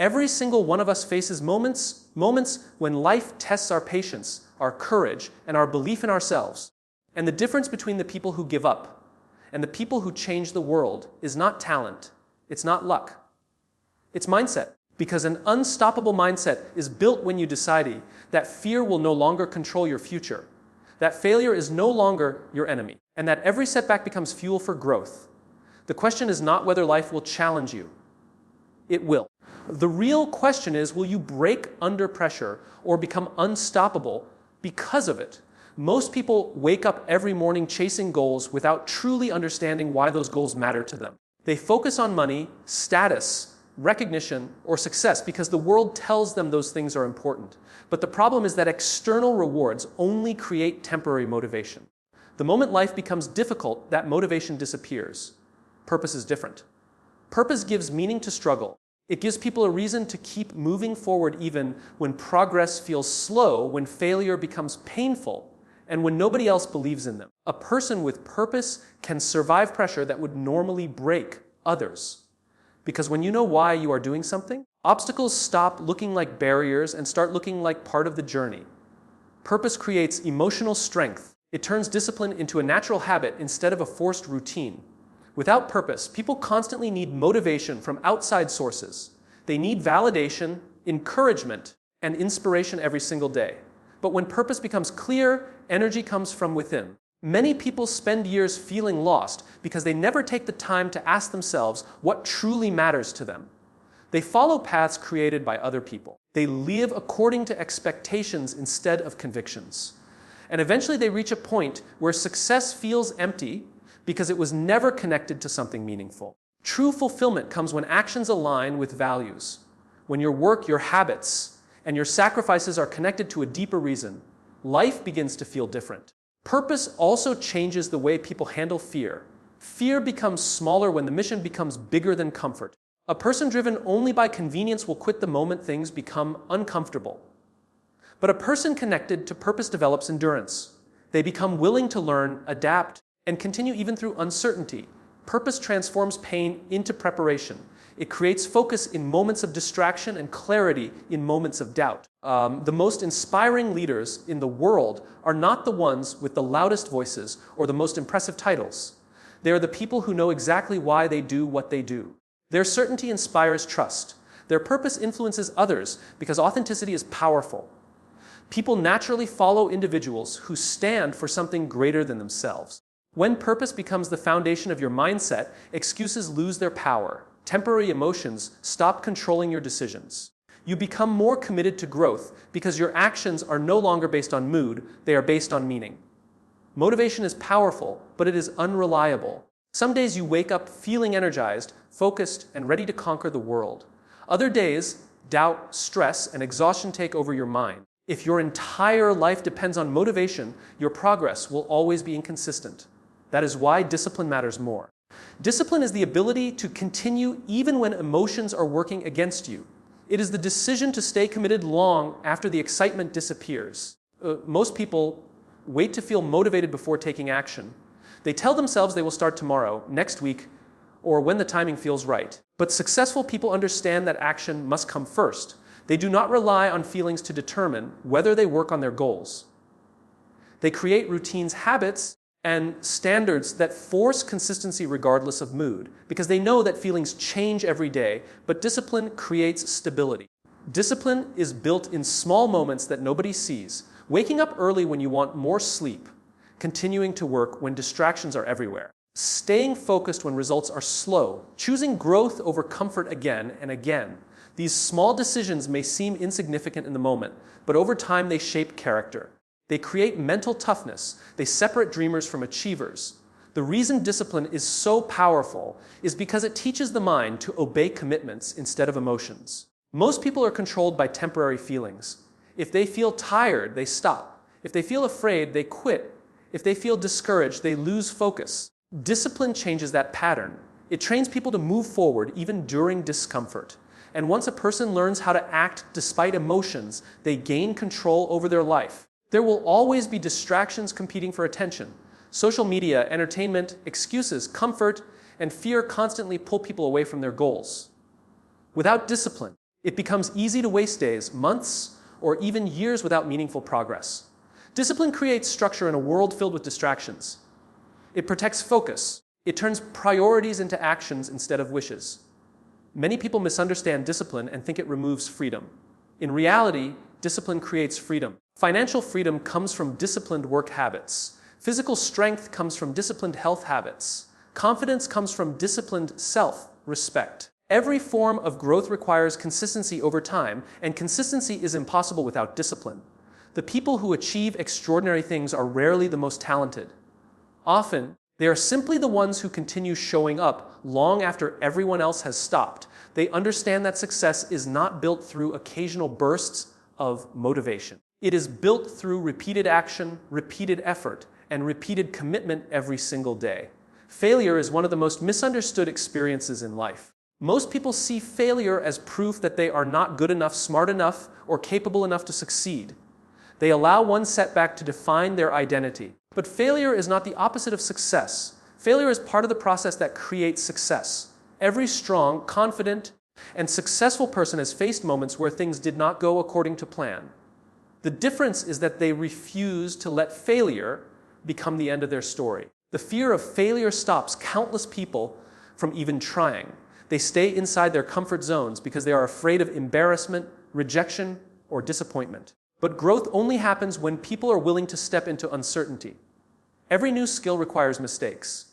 Every single one of us faces moments when life tests our patience, our courage, and our belief in ourselves. And the difference between the people who give up and the people who change the world is not talent, it's not luck, it's mindset. Because an unstoppable mindset is built when you decide that fear will no longer control your future, that failure is no longer your enemy, and that every setback becomes fuel for growth. The question is not whether life will challenge you. It will. The real question is, will you break under pressure or become unstoppable because of it? Most people wake up every morning chasing goals without truly understanding why those goals matter to them. They focus on money, status, recognition, or success because the world tells them those things are important. But the problem is that external rewards only create temporary motivation. The moment life becomes difficult, that motivation disappears. Purpose is different. Purpose gives meaning to struggle. It gives people a reason to keep moving forward even when progress feels slow, when failure becomes painful, and when nobody else believes in them. A person with purpose can survive pressure that would normally break others. Because when you know why you are doing something, obstacles stop looking like barriers and start looking like part of the journey. Purpose creates emotional strength. It turns discipline into a natural habit instead of a forced routine. Without purpose, people constantly need motivation from outside sources. They need validation, encouragement, and inspiration every single day. But when purpose becomes clear, energy comes from within. Many people spend years feeling lost because they never take the time to ask themselves what truly matters to them. They follow paths created by other people. They live according to expectations instead of convictions. And eventually they reach a point where success feels empty because it was never connected to something meaningful. True fulfillment comes when actions align with values, when your work, your habits, and your sacrifices are connected to a deeper reason. Life begins to feel different. Purpose also changes the way people handle fear. Fear becomes smaller when the mission becomes bigger than comfort. A person driven only by convenience will quit the moment things become uncomfortable. But a person connected to purpose develops endurance. They become willing to learn, adapt, and continue even through uncertainty. Purpose transforms pain into preparation. It creates focus in moments of distraction and clarity in moments of doubt. The most inspiring leaders in the world are not the ones with the loudest voices or the most impressive titles. They are the people who know exactly why they do what they do. Their certainty inspires trust. Their purpose influences others because authenticity is powerful. People naturally follow individuals who stand for something greater than themselves. When purpose becomes the foundation of your mindset, excuses lose their power. Temporary emotions stop controlling your decisions. You become more committed to growth because your actions are no longer based on mood, they are based on meaning. Motivation is powerful, but it is unreliable. Some days you wake up feeling energized, focused, and ready to conquer the world. Other days, doubt, stress, and exhaustion take over your mind. If your entire life depends on motivation, your progress will always be inconsistent. That is why discipline matters more. Discipline is the ability to continue even when emotions are working against you. It is the decision to stay committed long after the excitement disappears. Most people wait to feel motivated before taking action. They tell themselves they will start tomorrow, next week, or when the timing feels right. But successful people understand that action must come first. They do not rely on feelings to determine whether they work on their goals. They create routines, habits, and standards that force consistency regardless of mood, because they know that feelings change every day, but discipline creates stability. Discipline is built in small moments that nobody sees, waking up early when you want more sleep, continuing to work when distractions are everywhere, staying focused when results are slow, choosing growth over comfort again and again. These small decisions may seem insignificant in the moment, but over time they shape character. They create mental toughness. They separate dreamers from achievers. The reason discipline is so powerful is because it teaches the mind to obey commitments instead of emotions. Most people are controlled by temporary feelings. If they feel tired, they stop. If they feel afraid, they quit. If they feel discouraged, they lose focus. Discipline changes that pattern. It trains people to move forward even during discomfort. And once a person learns how to act despite emotions, they gain control over their life. There will always be distractions competing for attention. Social media, entertainment, excuses, comfort, and fear constantly pull people away from their goals. Without discipline, It becomes easy to waste days, months, or even years without meaningful progress. Discipline creates structure in a world filled with distractions. It protects focus. It turns priorities into actions instead of wishes. Many people misunderstand discipline and think it removes freedom. In reality, discipline creates freedom. Financial freedom comes from disciplined work habits. Physical strength comes from disciplined health habits. Confidence comes from disciplined self-respect. Every form of growth requires consistency over time, and consistency is impossible without discipline. The people who achieve extraordinary things are rarely the most talented. Often, they are simply the ones who continue showing up long after everyone else has stopped. They understand that success is not built through occasional bursts of motivation. It is built through repeated action, repeated effort, and repeated commitment every single day. Failure is one of the most misunderstood experiences in life. Most people see failure as proof that they are not good enough, smart enough, or capable enough to succeed. They allow one setback to define their identity. But failure is not the opposite of success. Failure is part of the process that creates success. Every strong, confident, and successful person has faced moments where things did not go according to plan. The difference is that they refuse to let failure become the end of their story. The fear of failure stops countless people from even trying. They stay inside their comfort zones because they are afraid of embarrassment, rejection, or disappointment. But growth only happens when people are willing to step into uncertainty. Every new skill requires mistakes.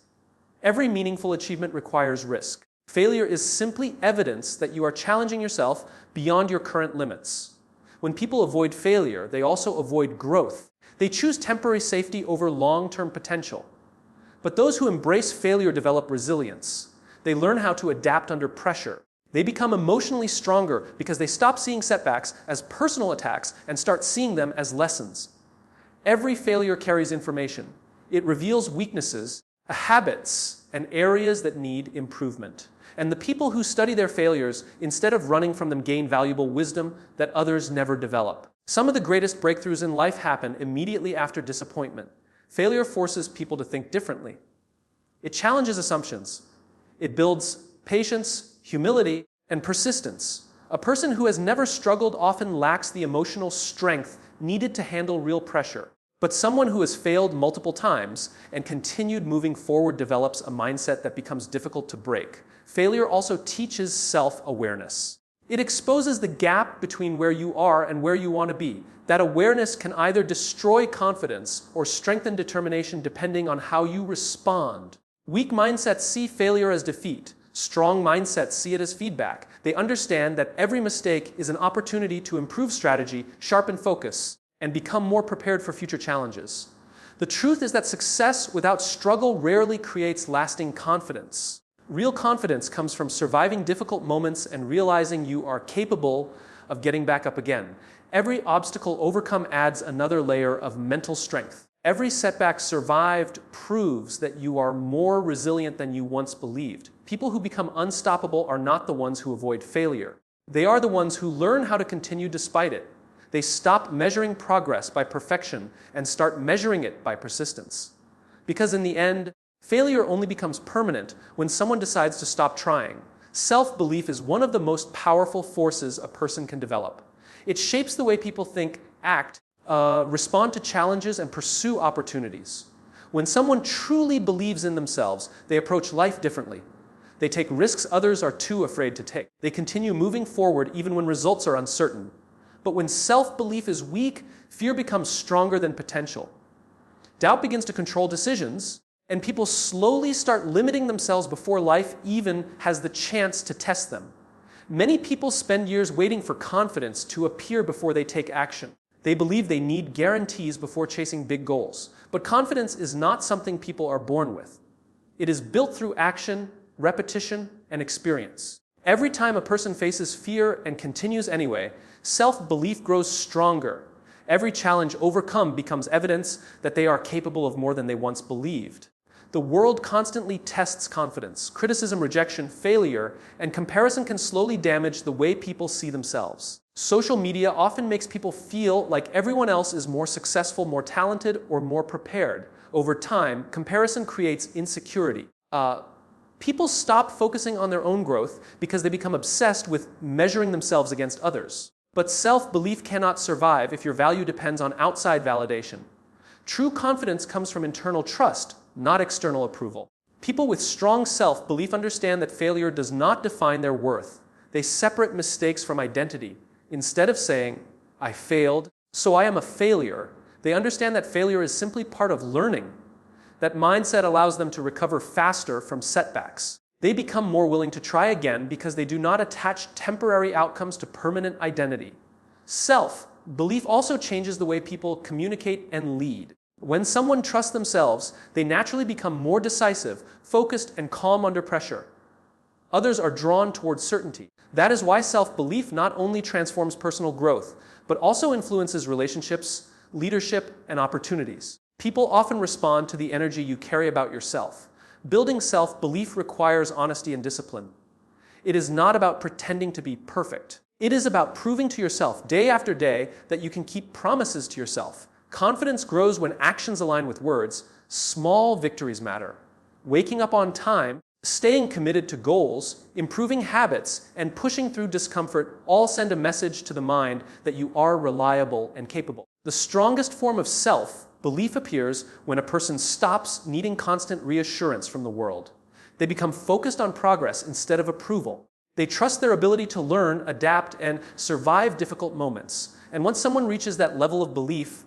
Every meaningful achievement requires risk. Failure is simply evidence that you are challenging yourself beyond your current limits. When people avoid failure, they also avoid growth. They choose temporary safety over long-term potential. But those who embrace failure develop resilience. They learn how to adapt under pressure. They become emotionally stronger because they stop seeing setbacks as personal attacks and start seeing them as lessons. Every failure carries information. It reveals weaknesses, habits, and areas that need improvement. And the people who study their failures, instead of running from them, gain valuable wisdom that others never develop. Some of the greatest breakthroughs in life happen immediately after disappointment. Failure forces people to think differently. It challenges assumptions. It builds patience, humility, and persistence. A person who has never struggled often lacks the emotional strength needed to handle real pressure. But someone who has failed multiple times and continued moving forward develops a mindset that becomes difficult to break. Failure also teaches self-awareness. It exposes the gap between where you are and where you want to be. That awareness can either destroy confidence or strengthen determination depending on how you respond. Weak mindsets see failure as defeat. Strong mindsets see it as feedback. They understand that every mistake is an opportunity to improve strategy, sharpen focus, and become more prepared for future challenges. The truth is that success without struggle rarely creates lasting confidence. Real confidence comes from surviving difficult moments and realizing you are capable of getting back up again. Every obstacle overcome adds another layer of mental strength. Every setback survived proves that you are more resilient than you once believed. People who become unstoppable are not the ones who avoid failure. They are the ones who learn how to continue despite it. They stop measuring progress by perfection and start measuring it by persistence. Because in the end, failure only becomes permanent when someone decides to stop trying. Self-belief is one of the most powerful forces a person can develop. It shapes the way people think, act, respond to challenges, and pursue opportunities. When someone truly believes in themselves, they approach life differently. They take risks others are too afraid to take. They continue moving forward even when results are uncertain. But when self-belief is weak, fear becomes stronger than potential. Doubt begins to control decisions, and people slowly start limiting themselves before life even has the chance to test them. Many people spend years waiting for confidence to appear before they take action. They believe they need guarantees before chasing big goals. But confidence is not something people are born with. It is built through action, repetition, and experience. Every time a person faces fear and continues anyway, self-belief grows stronger. Every challenge overcome becomes evidence that they are capable of more than they once believed. The world constantly tests confidence. Criticism, rejection, failure, and comparison can slowly damage the way people see themselves. Social media often makes people feel like everyone else is more successful, more talented, or more prepared. Over time, comparison creates insecurity. People stop focusing on their own growth because they become obsessed with measuring themselves against others. But self-belief cannot survive if your value depends on outside validation. True confidence comes from internal trust, not external approval. People with strong self-belief understand that failure does not define their worth. They separate mistakes from identity. Instead of saying, "I failed, so I am a failure," they understand that failure is simply part of learning. That mindset allows them to recover faster from setbacks. They become more willing to try again because they do not attach temporary outcomes to permanent identity. Self-belief also changes the way people communicate and lead. When someone trusts themselves, they naturally become more decisive, focused, and calm under pressure. Others are drawn towards certainty. That is why self-belief not only transforms personal growth, but also influences relationships, leadership, and opportunities. People often respond to the energy you carry about yourself. Building self-belief requires honesty and discipline. It is not about pretending to be perfect. It is about proving to yourself day after day that you can keep promises to yourself. Confidence grows when actions align with words. Small victories matter. Waking up on time, staying committed to goals, improving habits, and pushing through discomfort all send a message to the mind that you are reliable and capable. The strongest form of self-belief appears when a person stops needing constant reassurance from the world. They become focused on progress instead of approval. They trust their ability to learn, adapt, and survive difficult moments. And once someone reaches that level of belief,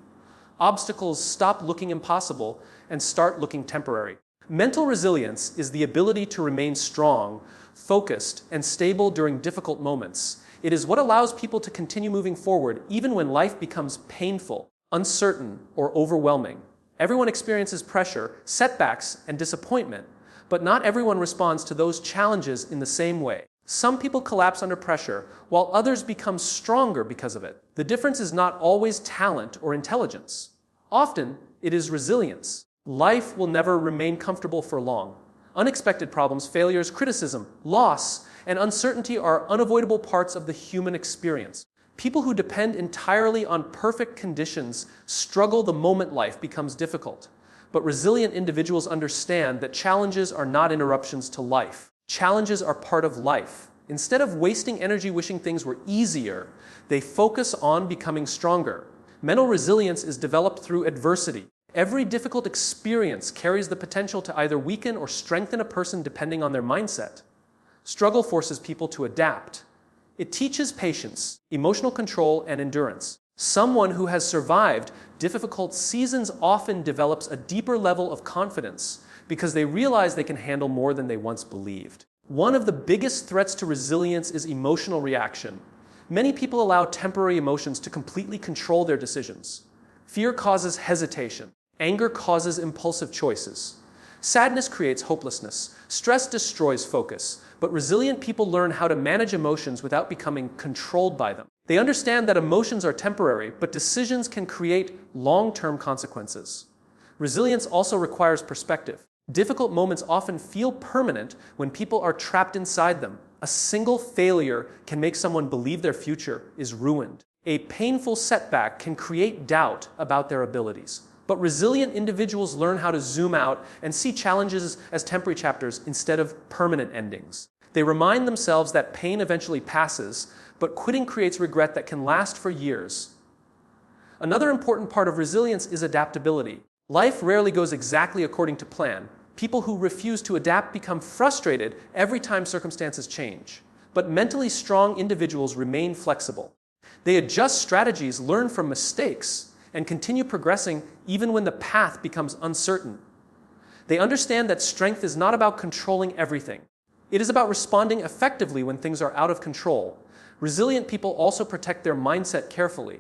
obstacles stop looking impossible and start looking temporary. Mental resilience is the ability to remain strong, focused, and stable during difficult moments. It is what allows people to continue moving forward even when life becomes painful, uncertain, or overwhelming. Everyone experiences pressure, setbacks, and disappointment, but not everyone responds to those challenges in the same way. Some people collapse under pressure, while others become stronger because of it. The difference is not always talent or intelligence. Often, it is resilience. Life will never remain comfortable for long. Unexpected problems, failures, criticism, loss, and uncertainty are unavoidable parts of the human experience. People who depend entirely on perfect conditions struggle the moment life becomes difficult. But resilient individuals understand that challenges are not interruptions to life. Challenges are part of life. Instead of wasting energy wishing things were easier, they focus on becoming stronger. Mental resilience is developed through adversity. Every difficult experience carries the potential to either weaken or strengthen a person depending on their mindset. Struggle forces people to adapt. It teaches patience, emotional control, and endurance. Someone who has survived difficult seasons often develops a deeper level of confidence because they realize they can handle more than they once believed. One of the biggest threats to resilience is emotional reaction. Many people allow temporary emotions to completely control their decisions. Fear causes hesitation. Anger causes impulsive choices. Sadness creates hopelessness. Stress destroys focus. But resilient people learn how to manage emotions without becoming controlled by them. They understand that emotions are temporary, but decisions can create long-term consequences. Resilience also requires perspective. Difficult moments often feel permanent when people are trapped inside them. A single failure can make someone believe their future is ruined. A painful setback can create doubt about their abilities. But resilient individuals learn how to zoom out and see challenges as temporary chapters instead of permanent endings. They remind themselves that pain eventually passes, but quitting creates regret that can last for years. Another important part of resilience is adaptability. Life rarely goes exactly according to plan. People who refuse to adapt become frustrated every time circumstances change. But mentally strong individuals remain flexible. They adjust strategies, learn from mistakes, and continue progressing even when the path becomes uncertain. They understand that strength is not about controlling everything. It is about responding effectively when things are out of control. Resilient people also protect their mindset carefully.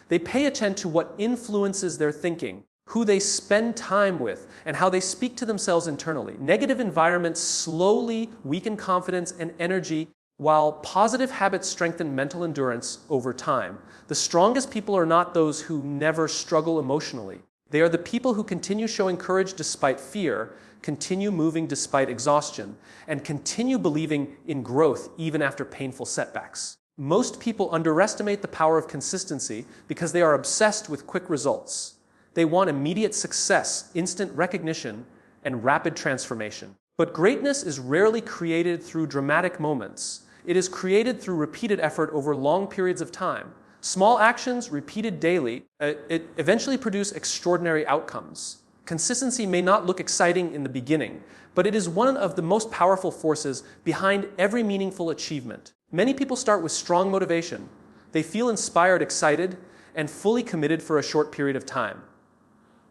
They pay attention to what influences their thinking, who they spend time with, and how they speak to themselves internally. Negative environments slowly weaken confidence and energy, while positive habits strengthen mental endurance over time. The strongest people are not those who never struggle emotionally. They are the people who continue showing courage despite fear, continue moving despite exhaustion, and continue believing in growth even after painful setbacks. Most people underestimate the power of consistency because they are obsessed with quick results. They want immediate success, instant recognition, and rapid transformation. But greatness is rarely created through dramatic moments. It is created through repeated effort over long periods of time. Small actions, repeated daily, eventually produce extraordinary outcomes. Consistency may not look exciting in the beginning, but it is one of the most powerful forces behind every meaningful achievement. Many people start with strong motivation. They feel inspired, excited, and fully committed for a short period of time.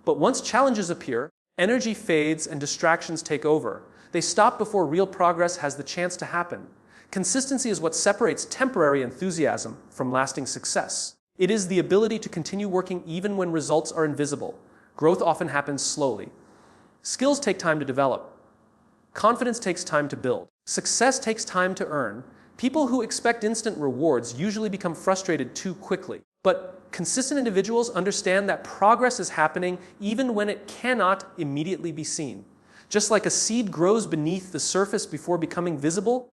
But once challenges appear, energy fades and distractions take over. They stop before real progress has the chance to happen. Consistency is what separates temporary enthusiasm from lasting success. It is the ability to continue working even when results are invisible. Growth often happens slowly. Skills take time to develop. Confidence takes time to build. Success takes time to earn. People who expect instant rewards usually become frustrated too quickly. But consistent individuals understand that progress is happening even when it cannot immediately be seen. Just like a seed grows beneath the surface before becoming visible,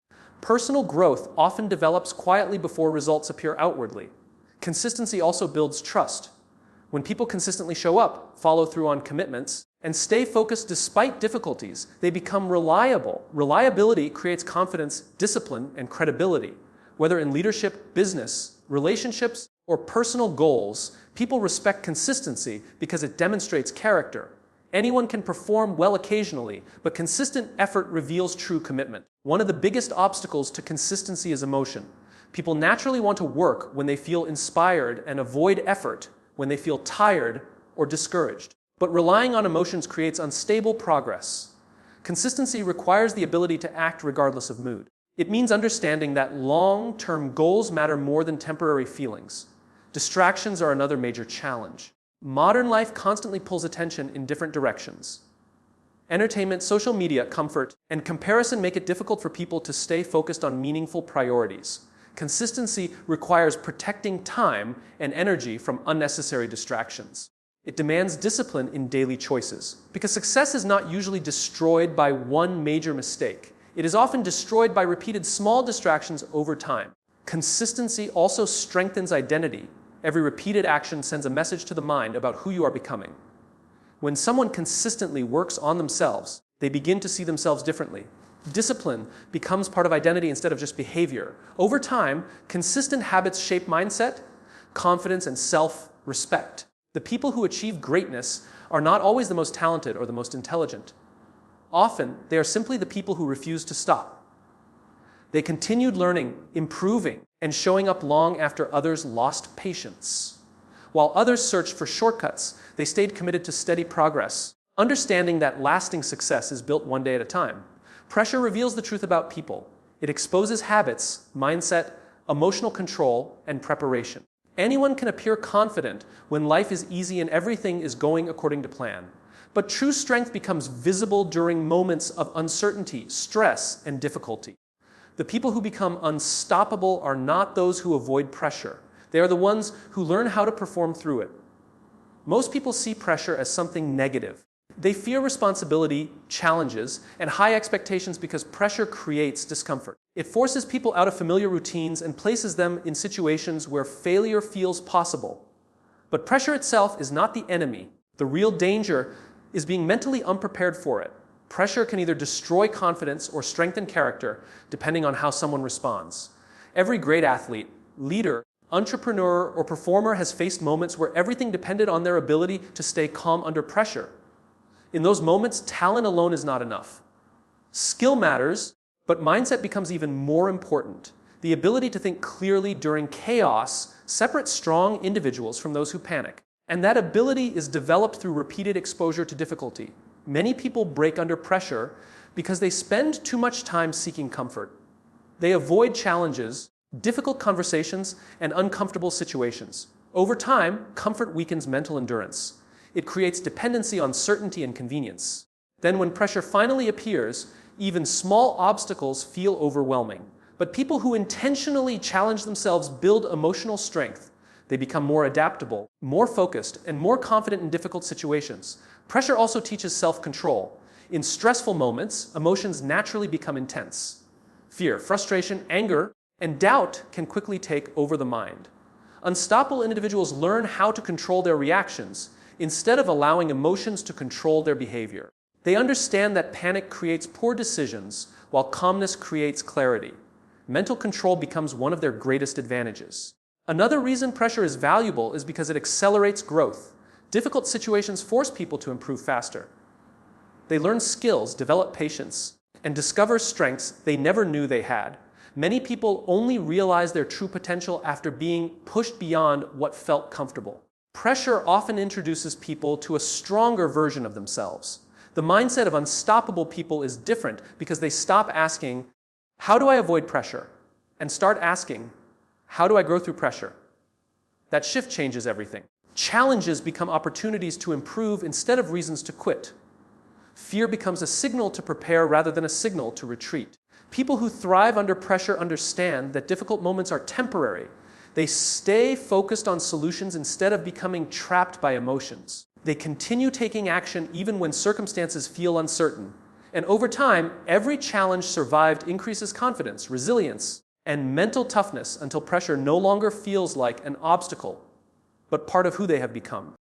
personal growth often develops quietly before results appear outwardly. Consistency also builds trust. When people consistently show up, follow through on commitments, and stay focused despite difficulties, they become reliable. Reliability creates confidence, discipline, and credibility. Whether in leadership, business, relationships, or personal goals, people respect consistency because it demonstrates character. Anyone can perform well occasionally, but consistent effort reveals true commitment. One of the biggest obstacles to consistency is emotion. People naturally want to work when they feel inspired and avoid effort when they feel tired or discouraged. But relying on emotions creates unstable progress. Consistency requires the ability to act regardless of mood. It means understanding that long-term goals matter more than temporary feelings. Distractions are another major challenge. Modern life constantly pulls attention in different directions. Entertainment, social media, comfort, and comparison make it difficult for people to stay focused on meaningful priorities. Consistency requires protecting time and energy from unnecessary distractions. It demands discipline in daily choices, because success is not usually destroyed by one major mistake. It is often destroyed by repeated small distractions over time. Consistency also strengthens identity. Every repeated action sends a message to the mind about who you are becoming. When someone consistently works on themselves, they begin to see themselves differently. Discipline becomes part of identity instead of just behavior. Over time, consistent habits shape mindset, confidence, and self-respect. The people who achieve greatness are not always the most talented or the most intelligent. Often, they are simply the people who refuse to stop. They continued learning, improving, and showing up long after others lost patience. While others searched for shortcuts, they stayed committed to steady progress, understanding that lasting success is built one day at a time. Pressure reveals the truth about people. It exposes habits, mindset, emotional control, and preparation. Anyone can appear confident when life is easy and everything is going according to plan. But true strength becomes visible during moments of uncertainty, stress, and difficulty. The people who become unstoppable are not those who avoid pressure. They are the ones who learn how to perform through it. Most people see pressure as something negative. They fear responsibility, challenges, and high expectations because pressure creates discomfort. It forces people out of familiar routines and places them in situations where failure feels possible. But pressure itself is not the enemy. The real danger is being mentally unprepared for it. Pressure can either destroy confidence or strengthen character, depending on how someone responds. Every great athlete, leader, entrepreneur, or performer has faced moments where everything depended on their ability to stay calm under pressure. In those moments, talent alone is not enough. Skill matters, but mindset becomes even more important. The ability to think clearly during chaos separates strong individuals from those who panic. And that ability is developed through repeated exposure to difficulty. Many people break under pressure because they spend too much time seeking comfort. They avoid challenges, difficult conversations, and uncomfortable situations. Over time, comfort weakens mental endurance. It creates dependency on certainty and convenience. Then when pressure finally appears, even small obstacles feel overwhelming. But people who intentionally challenge themselves build emotional strength. They become more adaptable, more focused, and more confident in difficult situations. Pressure also teaches self-control. In stressful moments, emotions naturally become intense. Fear, frustration, anger, and doubt can quickly take over the mind. Unstoppable individuals learn how to control their reactions instead of allowing emotions to control their behavior. They understand that panic creates poor decisions, while calmness creates clarity. Mental control becomes one of their greatest advantages. Another reason pressure is valuable is because it accelerates growth. Difficult situations force people to improve faster. They learn skills, develop patience, and discover strengths they never knew they had. Many people only realize their true potential after being pushed beyond what felt comfortable. Pressure often introduces people to a stronger version of themselves. The mindset of unstoppable people is different because they stop asking, "How do I avoid pressure?" and start asking, "How do I grow through pressure?" That shift changes everything. Challenges become opportunities to improve instead of reasons to quit. Fear becomes a signal to prepare rather than a signal to retreat. People who thrive under pressure understand that difficult moments are temporary. They stay focused on solutions instead of becoming trapped by emotions. They continue taking action even when circumstances feel uncertain. And over time, every challenge survived increases confidence, resilience, and mental toughness until pressure no longer feels like an obstacle, but part of who they have become.